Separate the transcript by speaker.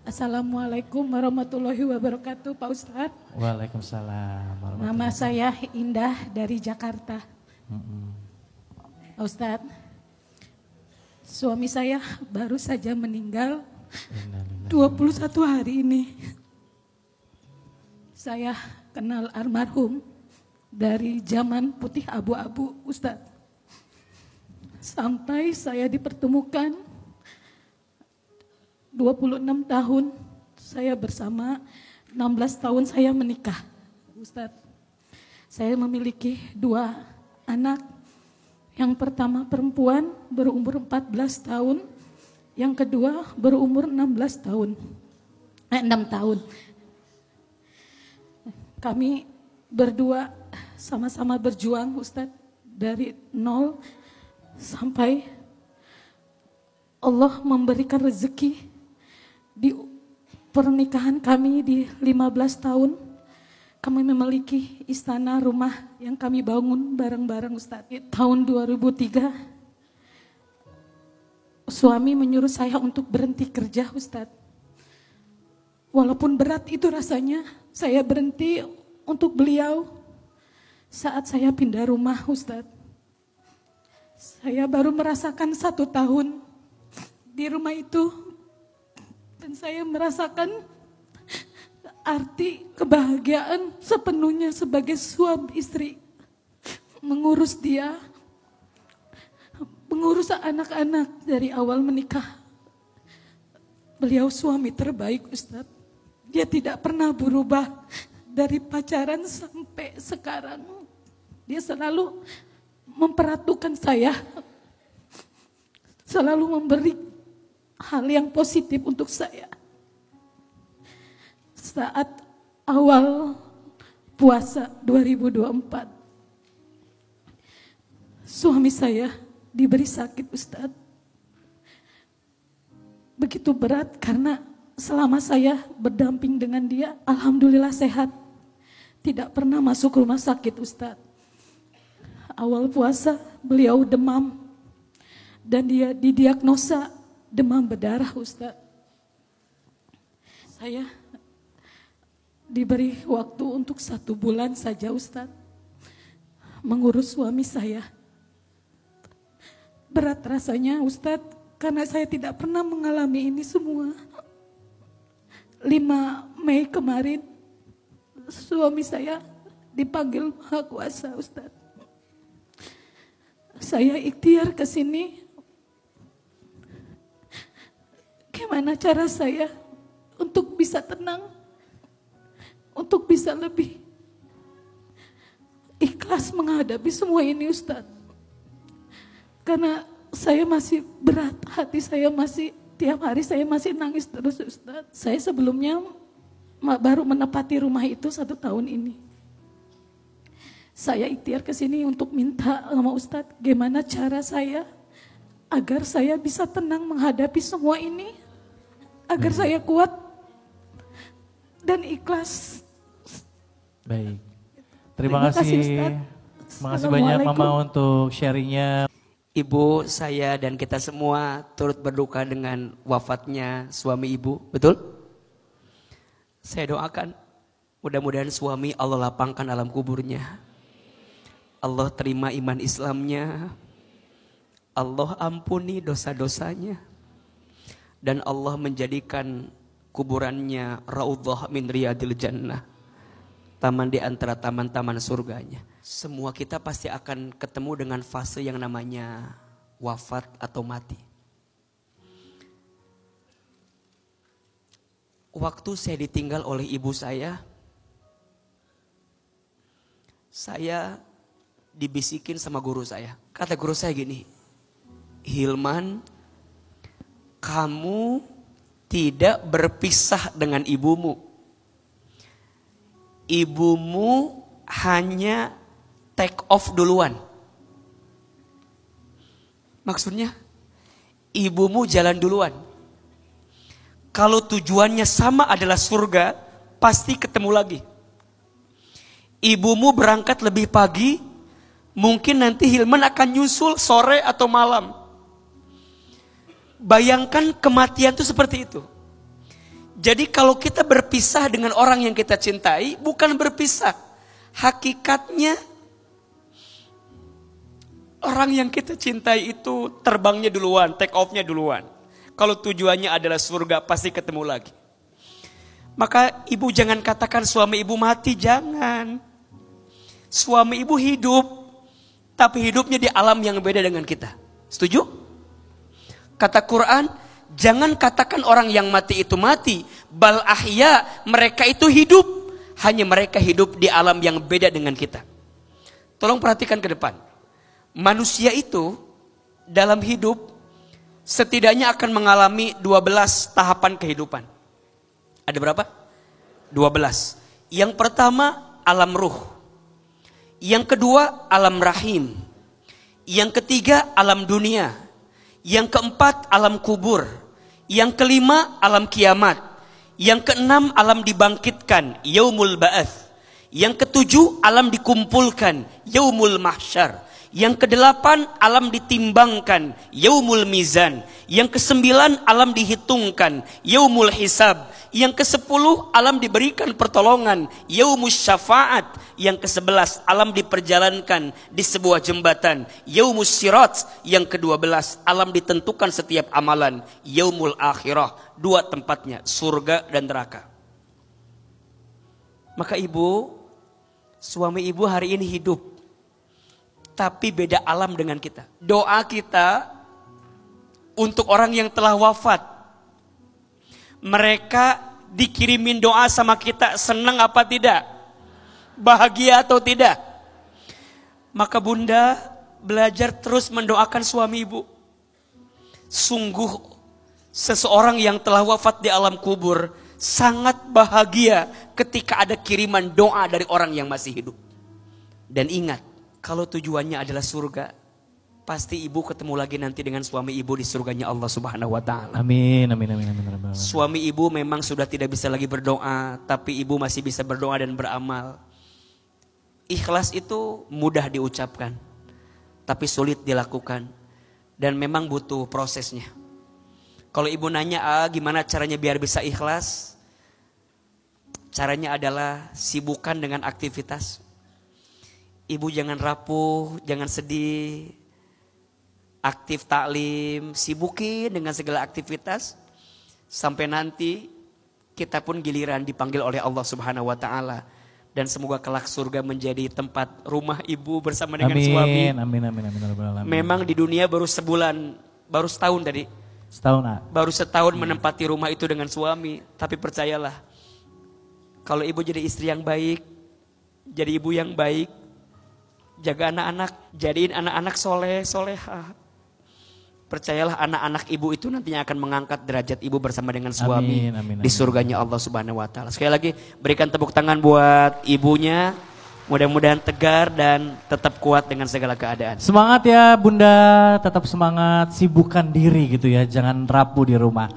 Speaker 1: Assalamualaikum warahmatullahi wabarakatuh, Pak Ustadz.
Speaker 2: Waalaikumsalam warahmatullahi
Speaker 1: Nama saya Indah dari Jakarta. Pak Ustadz, suami saya baru saja meninggal 21 hari ini. Saya kenal almarhum dari zaman putih abu-abu, Ustadz. Sampai saya dipertemukan 26 tahun saya bersama, 16 tahun saya menikah, Ustadz. Saya memiliki 2 anak. Yang pertama perempuan berumur 14 tahun, yang kedua berumur 16 tahun. 6 tahun. Kami berdua sama-sama berjuang, Ustadz, dari nol sampai Allah memberikan rezeki. Di pernikahan kami di 15 tahun, kami memiliki istana rumah yang kami bangun bareng-bareng, Ustadz. Di tahun 2003, suami menyuruh saya untuk berhenti kerja, Ustadz. Walaupun berat itu rasanya, saya berhenti untuk beliau saat saya pindah rumah, Ustadz. Saya baru merasakan 1 tahun di rumah itu. Dan saya merasakan arti kebahagiaan sepenuhnya sebagai suami istri. Mengurus dia, mengurus anak-anak dari awal menikah. Beliau suami terbaik, Ustadz. Dia tidak pernah berubah dari pacaran sampai sekarang. Dia selalu memperhatikan saya, selalu memberi hal yang positif untuk saya. Saat awal puasa 2024, suami saya diberi sakit, Ustadz. Begitu berat karena selama saya berdamping dengan dia, alhamdulillah sehat. Tidak pernah masuk rumah sakit, Ustadz. Awal puasa beliau demam dan dia didiagnosa demam berdarah, Ustadz. Saya diberi waktu untuk 1 bulan saja, Ustadz, mengurus suami saya. Berat rasanya, Ustadz, karena saya tidak pernah mengalami ini semua. 5 Mei kemarin, suami saya dipanggil Maha Kuasa, Ustadz. Saya ikhtiar ke sini. Gimana cara saya untuk bisa tenang, untuk bisa lebih ikhlas menghadapi semua ini, Ustadz. Karena saya masih berat, hati saya masih, tiap hari saya masih nangis terus, Ustadz. Saya sebelumnya baru menepati rumah itu 1 tahun ini. Saya ikhtiar ke sini untuk minta sama Ustadz, gimana cara saya agar saya bisa tenang menghadapi semua ini, agar saya kuat dan ikhlas.
Speaker 2: Baik. Terima kasih. Terima kasih banyak Mama untuk sharingnya.
Speaker 3: Ibu, saya dan kita semua turut berduka dengan wafatnya suami ibu, betul? Saya doakan mudah-mudahan suami Allah lapangkan alam kuburnya. Allah terima iman Islamnya. Allah ampuni dosa-dosanya. Dan Allah menjadikan kuburannya raudhah min riyadil jannah, taman di antara taman-taman surganya. Semua kita pasti akan ketemu dengan fase yang namanya wafat atau mati. Waktu saya ditinggal oleh ibu saya dibisikin sama guru saya. Kata guru saya gini, Hilman, kamu tidak berpisah dengan ibumu. Ibumu hanya take off duluan. Maksudnya, ibumu jalan duluan. Kalau tujuannya sama adalah surga, pasti ketemu lagi. Ibumu berangkat lebih pagi, mungkin nanti Hilman akan nyusul sore atau malam. Bayangkan kematian itu seperti itu. Jadi kalau kita berpisah dengan orang yang kita cintai, bukan berpisah. Hakikatnya orang yang kita cintai itu terbangnya duluan, take off-nya duluan. Kalau tujuannya adalah surga, pasti ketemu lagi. Maka ibu jangan katakan suami ibu mati, jangan. Suami ibu hidup, tapi hidupnya di alam yang beda dengan kita. Setuju? Kata Quran, jangan katakan orang yang mati itu mati. Bal ahya, mereka itu hidup. Hanya mereka hidup di alam yang beda dengan kita. Tolong perhatikan ke depan. Manusia itu dalam hidup setidaknya akan mengalami 12 tahapan kehidupan. Ada berapa? 12. Yang pertama alam ruh. Yang kedua alam rahim. Yang ketiga alam dunia. Yang keempat alam kubur. Yang kelima alam kiamat. Yang keenam alam dibangkitkan, yaumul ba'ats. Yang ketujuh alam dikumpulkan, yaumul mahsyar. Yang kedelapan alam ditimbangkan, yaumul mizan. Yang kesembilan alam dihitungkan, yaumul hisab. Yang kesepuluh alam diberikan pertolongan, yaumus syafaat. Yang kesebelas alam diperjalankan di sebuah jembatan, yaumus sirat. Yang ke-12 alam ditentukan setiap amalan, yaumul akhirah. 2 tempatnya, surga dan neraka. Maka ibu, suami ibu hari ini hidup, tapi beda alam dengan kita. Doa kita untuk orang yang telah wafat. Mereka dikirimin doa sama kita, senang apa tidak? Bahagia atau tidak? Maka bunda belajar terus mendoakan suami ibu. Sungguh seseorang yang telah wafat di alam kubur sangat bahagia ketika ada kiriman doa dari orang yang masih hidup. Dan ingat, kalau tujuannya adalah surga, pasti ibu ketemu lagi nanti dengan suami ibu di surganya Allah Subhanahu wa taala.
Speaker 2: Amin, amin, amin, amin.
Speaker 3: Suami ibu memang sudah tidak bisa lagi berdoa, tapi ibu masih bisa berdoa dan beramal. Ikhlas itu mudah diucapkan, tapi sulit dilakukan. Dan memang butuh prosesnya. Kalau ibu nanya, gimana caranya biar bisa ikhlas? Caranya adalah sibukkan dengan aktivitas. Ibu jangan rapuh, jangan sedih. Aktif taklim, sibukin dengan segala aktivitas. Sampai nanti kita pun giliran dipanggil oleh Allah Subhanahu wa taala. Dan semoga kelak surga menjadi tempat rumah ibu bersama dengan suami.
Speaker 2: Amin, amin, amin, amin.
Speaker 3: Memang di dunia baru sebulan, baru setahun tadi.
Speaker 2: Setahun,
Speaker 3: baru setahun menempati rumah itu dengan suami. Tapi percayalah, kalau ibu jadi istri yang baik, jadi ibu yang baik, jaga anak-anak, jadiin anak-anak soleh, soleha. Percayalah anak-anak ibu itu nantinya akan mengangkat derajat ibu bersama dengan suami. Amin, di surganya Allah Subhanahu wa taala. Sekali lagi berikan tepuk tangan buat ibunya. Mudah-mudahan tegar dan tetap kuat dengan segala keadaan.
Speaker 2: Semangat ya bunda, tetap semangat, sibukkan diri gitu ya, jangan rapuh di rumah.